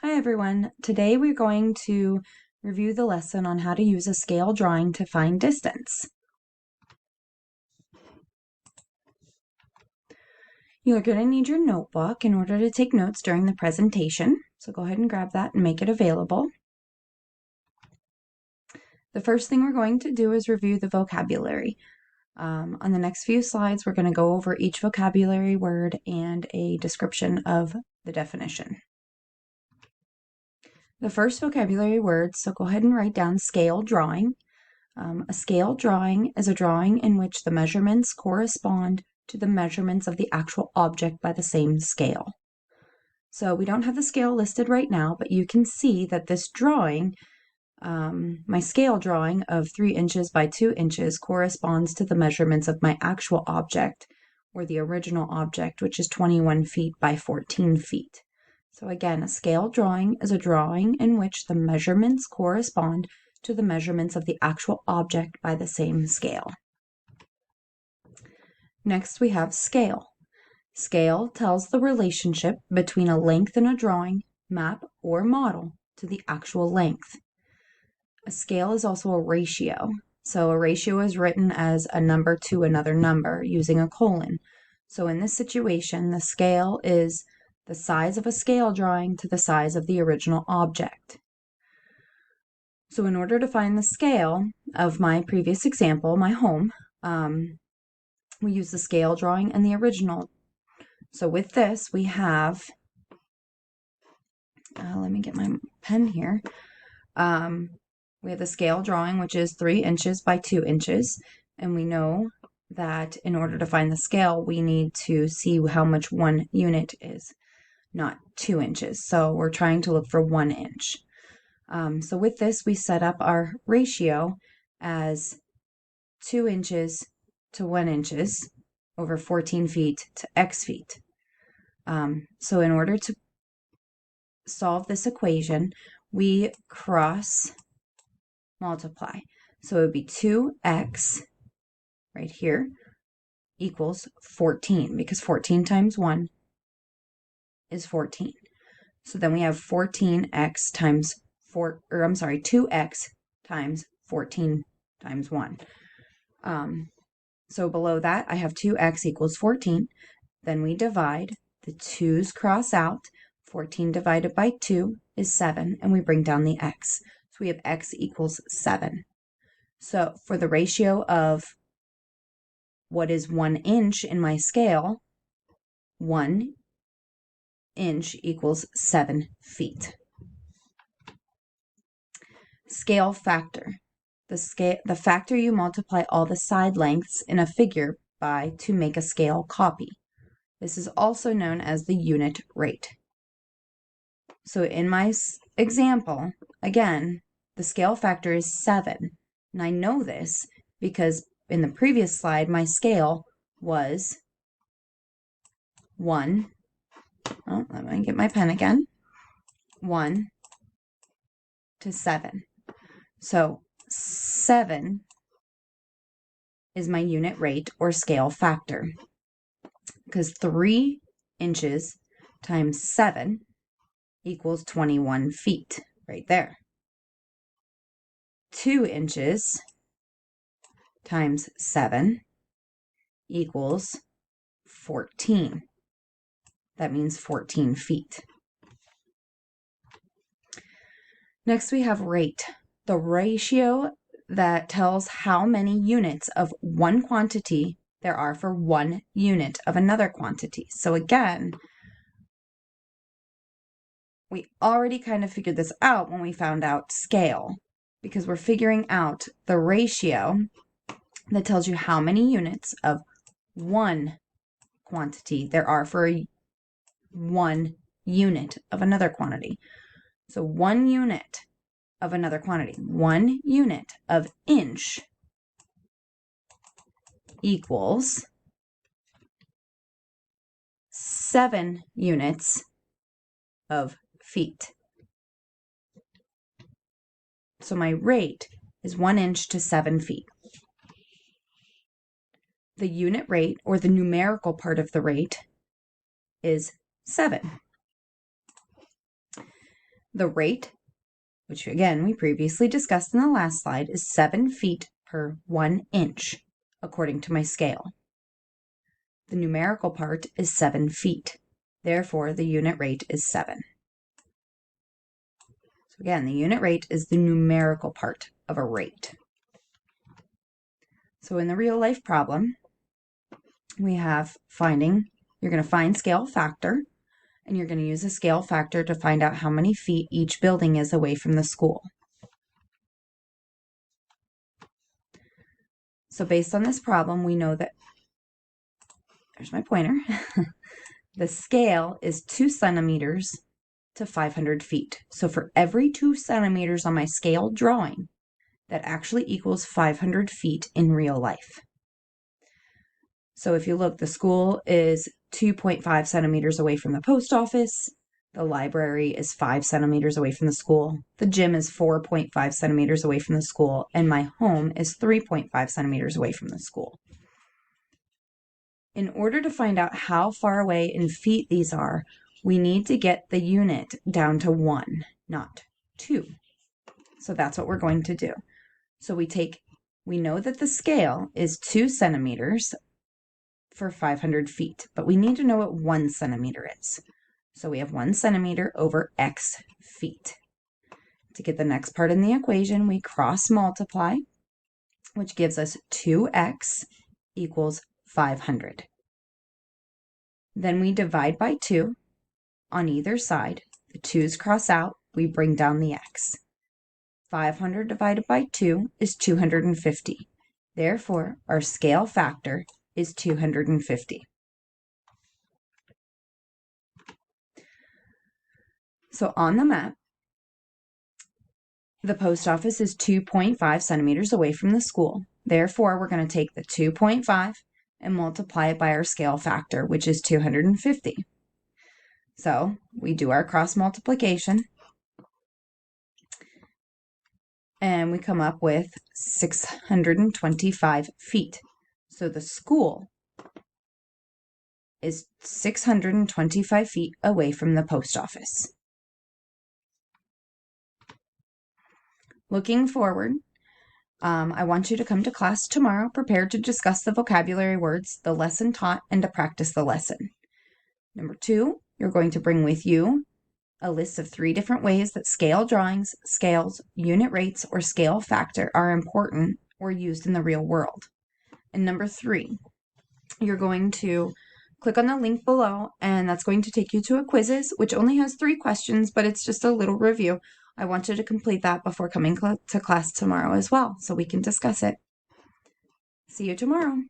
Hi everyone. Today we're going to review the lesson on how to use a scale drawing to find distance. You're going to need your notebook in order to take notes during the presentation, so go ahead and grab that and make it available. The first thing we're going to do is review the vocabulary. On the next few slides, we're going to go over each vocabulary word and a description of the definition. The first vocabulary word, so go ahead and write down scale drawing. A scale drawing is a drawing in which the measurements correspond to the measurements of the actual object by the same scale. So we don't have the scale listed right now, but you can see that this drawing, my scale drawing of 3 inches by 2 inches corresponds to the measurements of my actual object, or the original object, which is 21 feet by 14 feet. So again, a scale drawing is a drawing in which the measurements correspond to the measurements of the actual object by the same scale. Next we have scale. Scale tells the relationship between a length in a drawing, map, or model to the actual length. A scale is also a ratio. So a ratio is written as a number to another number using a colon. So in this situation, the scale is the size of a scale drawing to the size of the original object. So in order to find the scale of my previous example, my home, we use the scale drawing and the original. So with this, we have, let me get my pen here. We have the scale drawing, which is 3 inches by 2 inches. And we know that in order to find the scale, we need to see how much 1 unit is, not 2 inches. So we're trying to look for 1 inch. So with this, we set up our ratio as 2 inches to 1 inches over 14 feet to x feet. So in order to solve this equation, we cross multiply. So it would be 2x right here equals 14, because 14 times 1 is 14. So then we have 14x times 2x times 14 times 1. So below that, I have 2x equals 14. Then we divide. The 2's cross out. 14 divided by 2 is 7, and we bring down the x. So we have x equals 7. So for the ratio of what is 1 inch in my scale, 1 inch equals 7 feet. Scale factor. The factor you multiply all the side lengths in a figure by to make a scale copy. This is also known as the unit rate. So in my example, again, the scale factor is 7. And I know this because in the previous slide, my scale was 1. Oh, let me get my pen again. 1 to 7. So 7 is my unit rate or scale factor, because 3 inches times 7 equals 21 feet right there. 2 inches times 7 equals 14. That means 14 feet. Next we have rate, the ratio that tells how many units of one quantity there are for 1 unit of another quantity. So again, we already kind of figured this out when we found out scale, because we're figuring out the ratio that tells you how many units of one quantity there are for 1 unit of another quantity. So 1 unit of another quantity, 1 unit of inch equals 7 units of feet. So my rate is 1 inch to 7 feet. The unit rate, or the numerical part of the rate, is 7. The rate, which again we previously discussed in the last slide, is 7 feet per 1 inch, according to my scale. The numerical part is 7 feet. Therefore, the unit rate is 7. So again, the unit rate is the numerical part of a rate. So in the real life problem, we have you're going to find scale factor, and you're going to use a scale factor to find out how many feet each building is away from the school. So based on this problem, we know that, there's my pointer, the scale is 2 centimeters to 500 feet. So for every 2 centimeters on my scale drawing, that actually equals 500 feet in real life. So if you look, the school is 2.5 centimeters away from the post office. The library is 5 centimeters away from the school. The gym is 4.5 centimeters away from the school. And my home is 3.5 centimeters away from the school. In order to find out how far away in feet these are, we need to get the unit down to 1, not 2. So that's what we're going to do. So we know that the scale is 2 centimeters for 500 feet, but we need to know what 1 centimeter is. So we have 1 centimeter over x feet. To get the next part in the equation, we cross multiply, which gives us 2x equals 500. Then we divide by 2 on either side. The 2's cross out, we bring down the x. 500 divided by 2 is 250. Therefore, our scale factor is 250. So on the map, the post office is 2.5 centimeters away from the school. Therefore, we're going to take the 2.5 and multiply it by our scale factor, which is 250. So we do our cross multiplication, and we come up with 625 feet. So the school is 625 feet away from the post office. Looking forward, I want you to come to class tomorrow prepared to discuss the vocabulary words, the lesson taught, and to practice the lesson. Number 2, you're going to bring with you a list of 3 different ways that scale drawings, scales, unit rates, or scale factor are important or used in the real world. And number 3, you're going to click on the link below, and that's going to take you to a quizzes, which only has 3 questions, but it's just a little review. I want you to complete that before coming to class tomorrow as well, so we can discuss it. See you tomorrow.